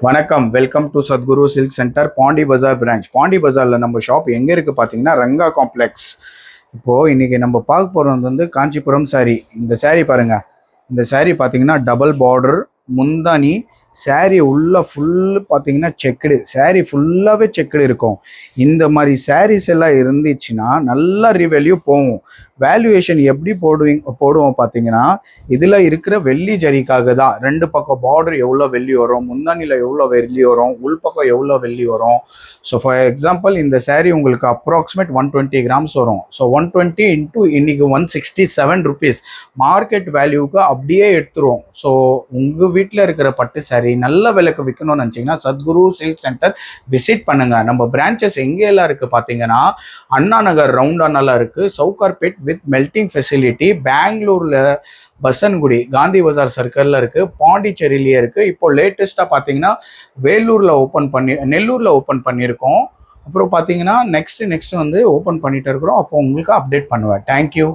வணக்கம், welcome to Sadguru silk centre, Pondy Bazaar branch. Pondy பஜாரில் நம்ம ஷாப் எங்கே இருக்குது பார்த்தீங்கன்னா ரங்கா காம்ப்ளெக்ஸ். இப்போது இன்றைக்கி நம்ம பார்க்க போகிறது வந்து காஞ்சிபுரம் சாரீ. இந்த சாரீ பாருங்கள். இந்த சாரீ பார்த்தீங்கன்னா டபுள் பார்டர் முந்தானி. சாரீ உள்ள ஃபுல்லு பார்த்தீங்கன்னா செக்குடு. சாரீ ஃபுல்லாகவே செக்குடு இருக்கும். இந்த மாதிரி சாரீஸ் எல்லாம் இருந்துச்சுன்னா நல்லா ரிவேல்யூ போகும். வேல்யூவேஷன் எப்படி போடுவோம் பார்த்தீங்கன்னா, இதில் இருக்கிற வெள்ளி ஜரிக்காக தான். ரெண்டு பக்கம் பார்டர் எவ்வளோ வெள்ளி வரும், முந்தானியில் எவ்வளோ வெள்ளி வரும், உள்பக்கம் எவ்வளோ வெள்ளி வரும். ஸோ ஃபார் எக்ஸாம்பிள் இந்த சாரீ உங்களுக்கு அப்ராக்சிமேட் 120 கிராம்ஸ் வரும். ஸோ 120 இன்ட்டு இன்னைக்கு 167 ருபீஸ் மார்க்கெட் வேல்யூவுக்கு அப்படியே எடுத்துருவோம். ஸோ உங்கள் வீட்டில் இருக்கிற பட்டு சாரீ நல்ல விலைக்கு விற்கணும்னு நினச்சிங்கன்னா சத்குரு சில்க் சென்டர் விசிட் பண்ணுங்கள். நம்ம பிரான்ச்சஸ் எங்கெல்லாம் இருக்குது பார்த்தீங்கன்னா, அண்ணா நகர் ரவுண்டானால இருக்குது, சவுகார்பேட் வித் மெல்டிங் ஃபெசிலிட்டி, பெங்களூரில் பசன்குடி காந்தி பஜார் சர்க்கிளில் இருக்குது, பாண்டிச்சேரியிலேயே இருக்குது. இப்போ லேட்டஸ்ட்டாக பார்த்தீங்கன்னா நெல்லூரில் ஓப்பன் பண்ணியிருக்கோம். அப்புறம் பார்த்தீங்கன்னா நெக்ஸ்ட் வந்து ஓப்பன் பண்ணிட்டு இருக்கிறோம். அப்போ உங்களுக்கு அப்டேட் பண்ணுவேன். தேங்க்யூ.